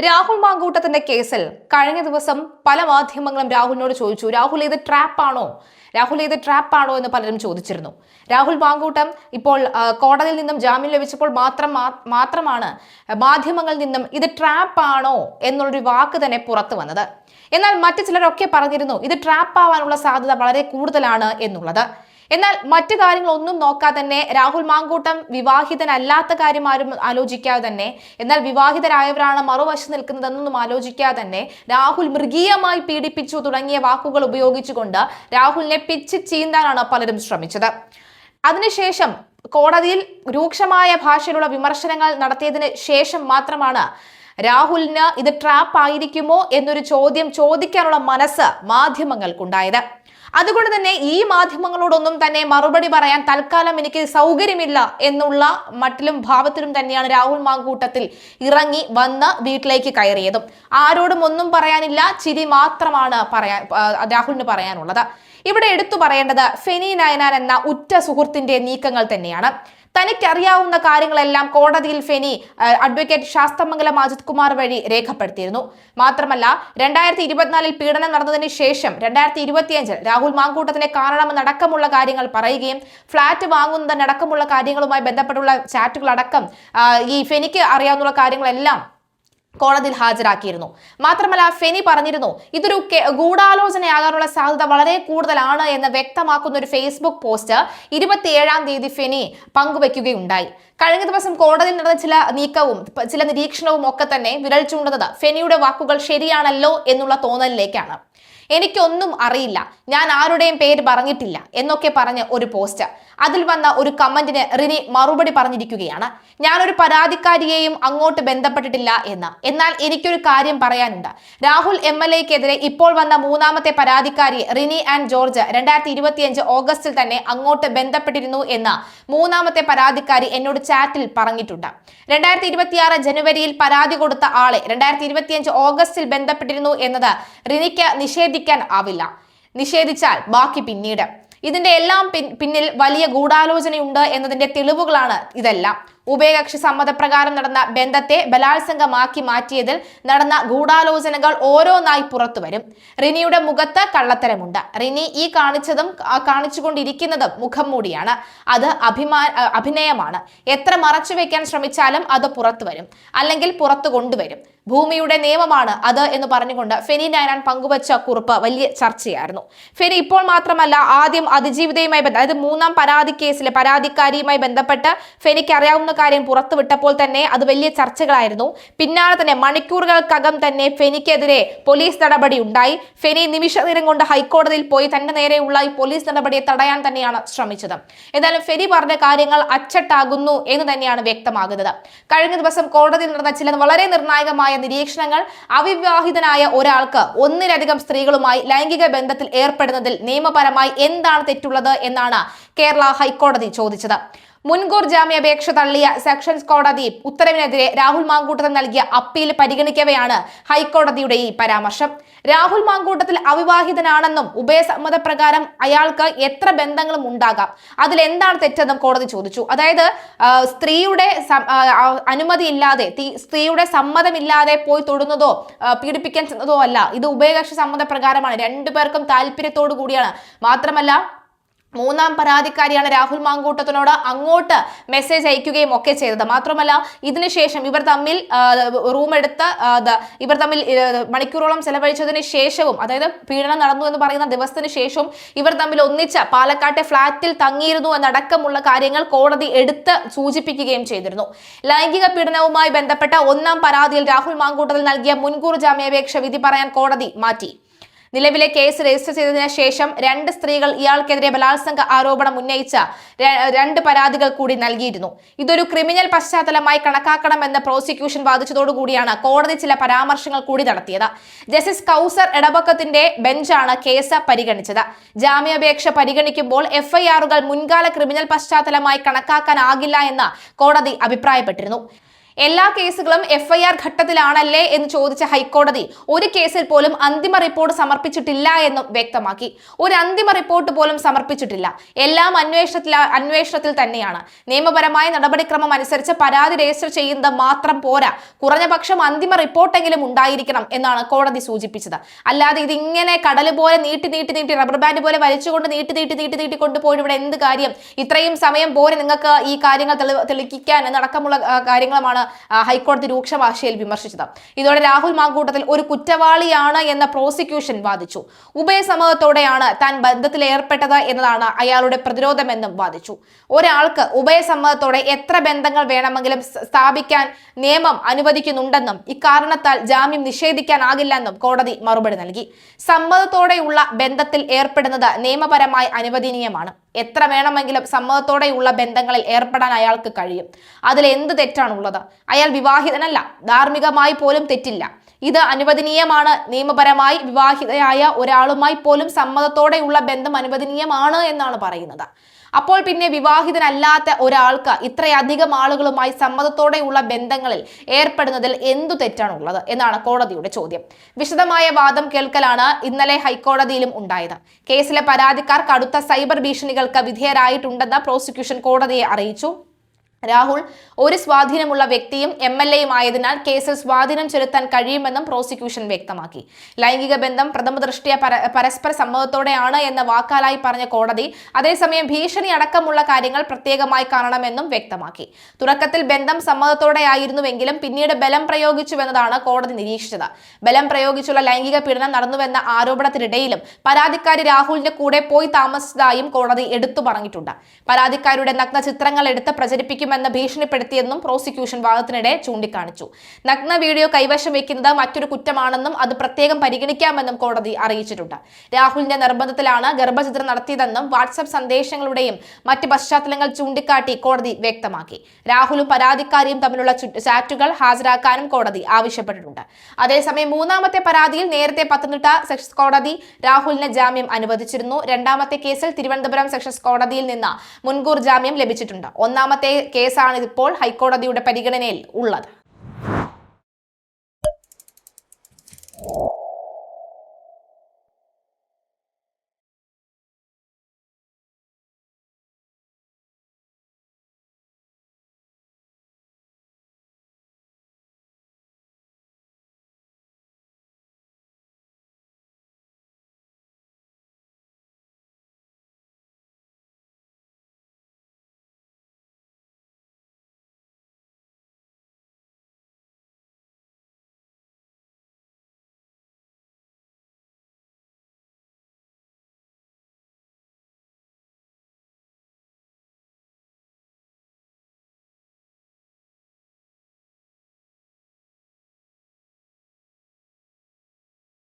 രാഹുൽ മാങ്കൂട്ടത്തിന്റെ കേസിൽ കഴിഞ്ഞ ദിവസം പല മാധ്യമങ്ങളും രാഹുലിനോട് ചോദിച്ചു, രാഹുൽ ഇത് ട്രാപ്പാണോ എന്ന് പലരും ചോദിച്ചിരുന്നു. രാഹുൽ മാങ്കൂട്ടം ഇപ്പോൾ കോടതിയിൽ നിന്നും ജാമ്യം ലഭിച്ചപ്പോൾ മാത്രമാണ് മാധ്യമങ്ങളിൽ നിന്നും ഇത് ട്രാപ്പാണോ എന്നുള്ളൊരു വാക്ക് തന്നെ പുറത്തു വന്നത്. എന്നാൽ മറ്റു ചിലരൊക്കെ പറഞ്ഞിരുന്നു ഇത് ട്രാപ്പ് ആവാനുള്ള സാധ്യത വളരെ കൂടുതലാണ് എന്നുള്ളത്. എന്നാൽ മറ്റു കാര്യങ്ങളൊന്നും നോക്കാതെ തന്നെ രാഹുൽ മാങ്കൂട്ടം വിവാഹിതനല്ലാത്ത കാര്യം ആരും ആലോചിക്കാതെ തന്നെ, എന്നാൽ വിവാഹിതരായവരാണ് മറുവശത്ത് നിൽക്കുന്നതെന്നൊന്നും ആലോചിക്കാതെ തന്നെ രാഹുൽ മൃഗീയമായി പീഡിപ്പിച്ചു തുടങ്ങിയ വാക്കുകൾ ഉപയോഗിച്ചുകൊണ്ട് രാഹുലിനെ പിച്ച് ചീന്താനാണ് പലരും ശ്രമിച്ചത്. അതിനുശേഷം കോടതിയിൽ രൂക്ഷമായ ഭാഷയിലുള്ള വിമർശനങ്ങൾ നടത്തിയതിന് ശേഷം മാത്രമാണ് രാഹുലിന് ഇത് ട്രാപ്പ് ആയിരിക്കുമോ എന്നൊരു ചോദ്യം ചോദിക്കാനുള്ള മനസ്സ് മാധ്യമങ്ങൾക്കുണ്ടായത്. അതുകൊണ്ട് തന്നെ ഈ മാധ്യമങ്ങളോടൊന്നും തന്നെ മറുപടി പറയാൻ തൽക്കാലം എനിക്ക് സൗകര്യമില്ല എന്നുള്ള മട്ടിലും ഭാവത്തിലും തന്നെയാണ് രാഹുൽ മാങ്കൂട്ടത്തിൽ ഇറങ്ങി വന്ന് വീട്ടിലേക്ക് കയറിയതും. ആരോടും ഒന്നും പറയാനില്ല, ചിരി മാത്രമാണ് രാഹുലിന് പറയാനുള്ളത്. ഇവിടെ എടുത്തു പറയേണ്ടത് ഫെനി നയനാർ എന്ന ഉറ്റ സുഹൃത്തിന്റെ നീക്കങ്ങൾ തന്നെയാണ്. തനിക്കറിയാവുന്ന കാര്യങ്ങളെല്ലാം കോടതിയിൽ ഫെനി അഡ്വക്കേറ്റ് ശാസ്തമംഗലം അജിത് കുമാർ വഴി രേഖപ്പെടുത്തിയിരുന്നു. മാത്രമല്ല 2024 പീഡനം നടന്നതിന് ശേഷം 2025 രാഹുൽ മാങ്കൂട്ടത്തിനെ കാണണമെന്നടക്കമുള്ള കാര്യങ്ങൾ പറയുകയും ഫ്ളാറ്റ് വാങ്ങുന്നതിനടക്കമുള്ള കാര്യങ്ങളുമായി ബന്ധപ്പെട്ടുള്ള ചാറ്റുകളടക്കം ഈ ഫെനിക്ക് അറിയാവുന്ന കാര്യങ്ങളെല്ലാം കോടതിയിൽ ഹാജരാക്കിയിരുന്നു. മാത്രമല്ല ഫെനി പറഞ്ഞിരുന്നു ഇതൊരു ഗൂഢാലോചനയാകാനുള്ള സാധ്യത വളരെ കൂടുതലാണ് എന്ന് വ്യക്തമാക്കുന്ന ഒരു ഫേസ്ബുക്ക് പോസ്റ്റ് 27-ാം തീയതി ഫെനി പങ്കുവെക്കുകയുണ്ടായി. കഴിഞ്ഞ ദിവസം കോടതിയിൽ നടന്ന ചില നീക്കവും ചില നിരീക്ഷണവും ഒക്കെ തന്നെ വിരൽ ചൂണ്ടുന്നത് ഫെനിയുടെ വാക്കുകൾ ശരിയാണല്ലോ എന്നുള്ള തോന്നലിലേക്കാണ്. എനിക്കൊന്നും അറിയില്ല, ഞാൻ ആരുടെയും പേര് പറഞ്ഞിട്ടില്ല എന്നൊക്കെ പറഞ്ഞ് ഒരു പോസ്റ്റ്. അതിൽ വന്ന ഒരു കമന്റിന് റിനി മറുപടി പറഞ്ഞിരിക്കുകയാണ്, ഞാനൊരു പരാതിക്കാരിയെയും അങ്ങോട്ട് ബന്ധപ്പെട്ടിട്ടില്ല എന്ന്. എന്നാൽ എനിക്കൊരു കാര്യം പറയാനുണ്ട്. രാഹുൽ MLAക്കെതിരെ ഇപ്പോൾ വന്ന മൂന്നാമത്തെ പരാതിക്കാരി റിനി ആൻഡ് ജോർജ് 2025 ഓഗസ്റ്റിൽ തന്നെ അങ്ങോട്ട് ബന്ധപ്പെട്ടിരുന്നു എന്ന് മൂന്നാമത്തെ പരാതിക്കാരി എന്നോട് ചാറ്റിൽ പറഞ്ഞിട്ടുണ്ട്. 2026 ജനുവരിയിൽ പരാതി കൊടുത്ത ആളെ 2025 ഓഗസ്റ്റിൽ ബന്ധപ്പെട്ടിരുന്നു എന്നത് റിനിക്ക് നിഷേധിക്കാൻ ആവില്ല. നിഷേധിച്ചാൽ ബാക്കി പിന്നീട്. ഇതിന്റെ എല്ലാം പിന്നിൽ വലിയ ഗൂഢാലോചനയുണ്ട് എന്നതിന്റെ തെളിവുകളാണ് ഇതെല്ലാം. ഉഭയകക്ഷി സമ്മതപ്രകാരം നടന്ന ബന്ധത്തെ ബലാത്സംഗമാക്കി മാറ്റിയതിൽ നടന്ന ഗൂഢാലോചനകൾ ഓരോന്നായി പുറത്തു വരും. റിനിയുടെ മുഖത്ത് കള്ളത്തരമുണ്ട്. റിനി ഈ കാണിച്ചുകൊണ്ടിരിക്കുന്നതും മുഖം മൂടിയാണ്. അത് അഭിനയമാണ്. എത്ര മറച്ചു വെക്കാൻ ശ്രമിച്ചാലും അത് പുറത്തു വരും, അല്ലെങ്കിൽ പുറത്തു കൊണ്ടുവരും. ഭൂമിയുടെ നിയമമാണ് അത് എന്ന് പറഞ്ഞുകൊണ്ട് ഫെനി നയനാർ പങ്കുവച്ച കുറിപ്പ് വലിയ ചർച്ചയായിരുന്നു. ഫെനി ഇപ്പോൾ മാത്രമല്ല, ആദ്യം അതിജീവിതയുമായി അതായത് മൂന്നാം പരാതി കേസിലെ പരാതിക്കാരിയുമായി ബന്ധപ്പെട്ട് ഫെനിക്ക് അറിയാവുന്ന കാര്യം പുറത്തുവിട്ടപ്പോൾ തന്നെ അത് വലിയ ചർച്ചകളായിരുന്നു. പിന്നാലെ തന്നെ മണിക്കൂറുകൾക്കകം തന്നെ ഫെനിക്കെതിരെ പോലീസ് നടപടി ഉണ്ടായി. ഫെനി നിമിഷ നേരം കൊണ്ട് ഹൈക്കോടതിയിൽ പോയി തന്റെ നേരെയുള്ള ഈ പോലീസ് നടപടിയെ തടയാൻ തന്നെയാണ് ശ്രമിച്ചത്. എന്തായാലും ഫെനി പറഞ്ഞ കാര്യങ്ങൾ അച്ചട്ടാകുന്നു എന്ന് തന്നെയാണ് വ്യക്തമാകുന്നത്. കഴിഞ്ഞ ദിവസം കോടതിയിൽ നടന്ന ചില വളരെ നിർണായകമായ നിരീക്ഷണങ്ങൾ, അവിവാഹിതനായ ഒരാൾക്ക് ഒന്നിലധികം സ്ത്രീകളുമായി ലൈംഗിക ബന്ധത്തിൽ ഏർപ്പെടുന്നതിൽ നിയമപരമായി എന്താണ് തെറ്റുള്ളത് എന്നാണ് കേരള ഹൈക്കോടതി ചോദിച്ചത്. മുൻകൂർ ജാമ്യാപേക്ഷ തള്ളിയ സെഷൻസ് കോടതി ഉത്തരവിനെതിരെ രാഹുൽ മാങ്കൂട്ടത്തിൽ നൽകിയ അപ്പീൽ പരിഗണിക്കവെയാണ് ഹൈക്കോടതിയുടെ ഈ പരാമർശം. രാഹുൽ മാങ്കൂട്ടത്തിൽ അവിവാഹിതനാണെന്നും ഉഭയസമ്മതപ്രകാരം അയാൾക്ക് എത്ര ബന്ധങ്ങളും ഉണ്ടാകാം, അതിലെന്താണ് തെറ്റെന്നും കോടതി ചോദിച്ചു. അതായത് സ്ത്രീയുടെ അനുമതി ഇല്ലാതെ, സ്ത്രീയുടെ സമ്മതമില്ലാതെ പോയി തൊടുന്നതോ പീഡിപ്പിക്കാൻ ചെന്നതോ അല്ല. ഇത് ഉഭയകക്ഷി സമ്മതപ്രകാരമാണ്, രണ്ടുപേർക്കും താല്പര്യത്തോടു കൂടിയാണ്. മാത്രമല്ല മൂന്നാം പരാതിക്കാരിയാണ് രാഹുൽ മാങ്കൂട്ടത്തിനോട് അങ്ങോട്ട് മെസ്സേജ് അയക്കുകയും ഒക്കെ ചെയ്തത്. മാത്രമല്ല ഇതിനുശേഷം ഇവർ തമ്മിൽ ഇവർ തമ്മിൽ മണിക്കൂറോളം ചെലവഴിച്ചതിന് ശേഷവും, അതായത് പീഡനം നടന്നു എന്ന് പറയുന്ന ദിവസത്തിന് ശേഷം ഇവർ തമ്മിൽ ഒന്നിച്ച് പാലക്കാട്ടെ ഫ്ളാറ്റിൽ തങ്ങിയിരുന്നു എന്നടക്കമുള്ള കാര്യങ്ങൾ കോടതി എടുത്ത് സൂചിപ്പിക്കുകയും ചെയ്തിരുന്നു. ലൈംഗിക പീഡനവുമായി ബന്ധപ്പെട്ട ഒന്നാം പരാതിയിൽ രാഹുൽ മാങ്കൂട്ടത്തിൽ നൽകിയ മുൻകൂർ ജാമ്യാപേക്ഷ വിധി പറയാൻ കോടതി മാറ്റി. നിലവിലെ കേസ് രജിസ്റ്റർ ചെയ്തതിനു ശേഷം 2 സ്ത്രീകൾ ഇയാൾക്കെതിരെ ബലാത്സംഗ ആരോപണം ഉന്നയിച്ച 2 പരാതികൾ കൂടി നൽകിയിരുന്നു. ഇതൊരു ക്രിമിനൽ പശ്ചാത്തലമായി കണക്കാക്കണമെന്ന് പ്രോസിക്യൂഷൻ വാദിച്ചതോടുകൂടിയാണ് കോടതി ചില പരാമർശങ്ങൾ കൂടി നടത്തിയത്. ജസ്റ്റിസ് കൗസർ എടബക്കത്തിന്റെ ബെഞ്ചാണ് കേസ് പരിഗണിച്ചത്. ജാമ്യാപേക്ഷ പരിഗണിക്കുമ്പോൾ FIRകൾ മുൻകാല ക്രിമിനൽ പശ്ചാത്തലമായി കണക്കാക്കാനാകില്ല എന്ന് കോടതി അഭിപ്രായപ്പെട്ടിരുന്നു. എല്ലാ കേസുകളും FIR ഘട്ടത്തിലാണല്ലേ എന്ന് ചോദിച്ച ഹൈക്കോടതി ഒരു കേസിൽ പോലും അന്തിമ റിപ്പോർട്ട് സമർപ്പിച്ചിട്ടില്ല എന്നും വ്യക്തമാക്കി. ഒരു അന്തിമ റിപ്പോർട്ട് പോലും സമർപ്പിച്ചിട്ടില്ല. എല്ലാം അന്വേഷണത്തിൽ തന്നെയാണ്. നിയമപരമായ നടപടിക്രമം അനുസരിച്ച് പരാതി രജിസ്റ്റർ ചെയ്യുന്നത് മാത്രം പോരാ, കുറഞ്ഞപക്ഷം അന്തിമ റിപ്പോർട്ടെങ്കിലും ഉണ്ടായിരിക്കണം എന്നാണ് കോടതി സൂചിപ്പിച്ചത്. അല്ലാതെ ഇതിങ്ങനെ കടല് പോലെ നീട്ടി റബ്ബർ ബാൻഡ് പോലെ വലിച്ചുകൊണ്ട് നീട്ടി കൊണ്ടുപോയി ഇവിടെ എന്ത് കാര്യം? ഇത്രയും സമയം പോരെ നിങ്ങൾക്ക് ഈ കാര്യങ്ങൾ തെളിയിക്കാൻ എന്നടക്കമുള്ള കാര്യങ്ങളുമാണ് ഹൈക്കോടതി രൂക്ഷ ഭാഷയിൽ വിമർശിച്ചത്. ഇതോടെ രാഹുൽ മാങ്കൂട്ടത്തിൽ ഒരു കുറ്റവാളിയാണ് എന്ന പ്രോസിക്യൂഷൻ വാദിച്ചു. ഉഭയസമ്മതത്തോടെയാണ് താൻ ബന്ധത്തിൽ ഏർപ്പെട്ടത് എന്നതാണ് അയാളുടെ പ്രതിരോധമെന്നും വാദിച്ചു. ഒരാൾക്ക് ഉഭയസമ്മതത്തോടെ എത്ര ബന്ധങ്ങൾ വേണമെങ്കിലും സ്ഥാപിക്കാൻ നിയമം അനുവദിക്കുന്നുണ്ടെന്നും ഇക്കാരണത്താൽ ജാമ്യം നിഷേധിക്കാനാകില്ലെന്നും കോടതി മറുപടി നൽകി. സമ്മതത്തോടെയുള്ള ബന്ധത്തിൽ ഏർപ്പെടുന്നത് നിയമപരമായി അനുവദനീയമാണ്. എത്ര വേണമെങ്കിലും സമ്മതത്തോടെയുള്ള ബന്ധങ്ങളിൽ ഏർപ്പെടാൻ അയാൾക്ക് കഴിയും. അതിൽ എന്ത് തെറ്റാണുള്ളത്? അയാൾ വിവാഹിതനല്ല, ധാർമ്മികമായി പോലും തെറ്റില്ല. ഇത് അനുവദനീയമാണ്. നിയമപരമായി വിവാഹിതയായ ഒരാളുമായി പോലും സമ്മതത്തോടെയുള്ള ബന്ധം അനുവദനീയമാണ് എന്നാണ് പറയുന്നത്. അപ്പോൾ പിന്നെ വിവാഹിതനല്ലാത്ത ഒരാൾക്ക് ഇത്രയധികം ആളുകളുമായി സമ്മതത്തോടെയുള്ള ബന്ധങ്ങളിൽ ഏർപ്പെടുന്നതിൽ എന്തു തെറ്റാണുള്ളത് എന്നാണ് കോടതിയുടെ ചോദ്യം. വിശദമായ വാദം കേൾക്കലാണ് ഇന്നലെ ഹൈക്കോടതിയിലും ഉണ്ടായത്. കേസിലെ പരാതിക്കാർ കടുത്ത സൈബർ ഭീഷണികൾക്ക് വിധേയരായിട്ടുണ്ടെന്ന് പ്രോസിക്യൂഷൻ കോടതിയെ അറിയിച്ചു. രാഹുൽ ഒരു സ്വാധീനമുള്ള വ്യക്തിയും MLAയും ആയതിനാൽ കേസിൽ സ്വാധീനം ചെലുത്താൻ കഴിയുമെന്നും പ്രോസിക്യൂഷൻ വ്യക്തമാക്കി. ലൈംഗിക ബന്ധം പ്രഥമ ദൃഷ്ട്യാ പരസ്പര സമ്മതത്തോടെയാണ് എന്ന വാക്കാലായി പറഞ്ഞ കോടതി അതേസമയം ഭീഷണി അടക്കമുള്ള കാര്യങ്ങൾ പ്രത്യേകമായി കാണണമെന്നും വ്യക്തമാക്കി. തുടക്കത്തിൽ ബന്ധം സമ്മതത്തോടെയായിരുന്നുവെങ്കിലും പിന്നീട് ബലം പ്രയോഗിച്ചുവെന്നതാണ് കോടതി നിരീക്ഷിച്ചത്. ബലം പ്രയോഗിച്ചുള്ള ലൈംഗിക പീഡനം നടന്നുവെന്ന ആരോപണത്തിനിടയിലും പരാതിക്കാരി രാഹുലിന്റെ കൂടെ പോയി താമസിച്ചതായും കോടതി എടുത്തു പറഞ്ഞിട്ടുണ്ട്. പരാതിക്കാരുടെ നഗ്ന ചിത്രങ്ങൾ എടുത്ത് പ്രചരിപ്പിക്കും എന്ന് ഭീഷണിപ്പെടുത്തിയെന്നും പ്രോസിക്യൂഷൻ വാദത്തിനിടെ ചൂണ്ടിക്കാണിച്ചു. നഗ്ന വീഡിയോ കൈവശം വെക്കുന്നത് മറ്റൊരു കുറ്റമാണെന്നും അത് പ്രത്യേകം പരിഗണിക്കാമെന്നും കോടതി അറിയിച്ചിട്ടുണ്ട്. രാഹുലിന്റെ നിർബന്ധത്തിലാണ് ഗർഭചിത്രം നടത്തിയതെന്നും വാട്സ്ആപ്പ് സന്ദേശങ്ങളുടെയും മറ്റ് പശ്ചാത്തലങ്ങൾ ചൂണ്ടിക്കാട്ടി കോടതി വ്യക്തമാക്കി. രാഹുലും പരാതിക്കാരിയും തമ്മിലുള്ള ചാറ്റുകൾ ഹാജരാക്കാനും കോടതി ആവശ്യപ്പെട്ടിട്ടുണ്ട്. അതേസമയം മൂന്നാമത്തെ പരാതിയിൽ നേരത്തെ പത്തനംതിട്ട സെഷൻസ് കോടതി രാഹുലിന് ജാമ്യം അനുവദിച്ചിരുന്നു. രണ്ടാമത്തെ കേസിൽ തിരുവനന്തപുരം സെഷൻസ് കോടതിയിൽ നിന്ന് മുൻകൂർ ജാമ്യം ലഭിച്ചിട്ടുണ്ട്. ഒന്നാമത്തെ കേസാണ് ഇപ്പോൾ ഹൈക്കോടതിയുടെ പരിഗണനയിൽ ഉള്ളത്.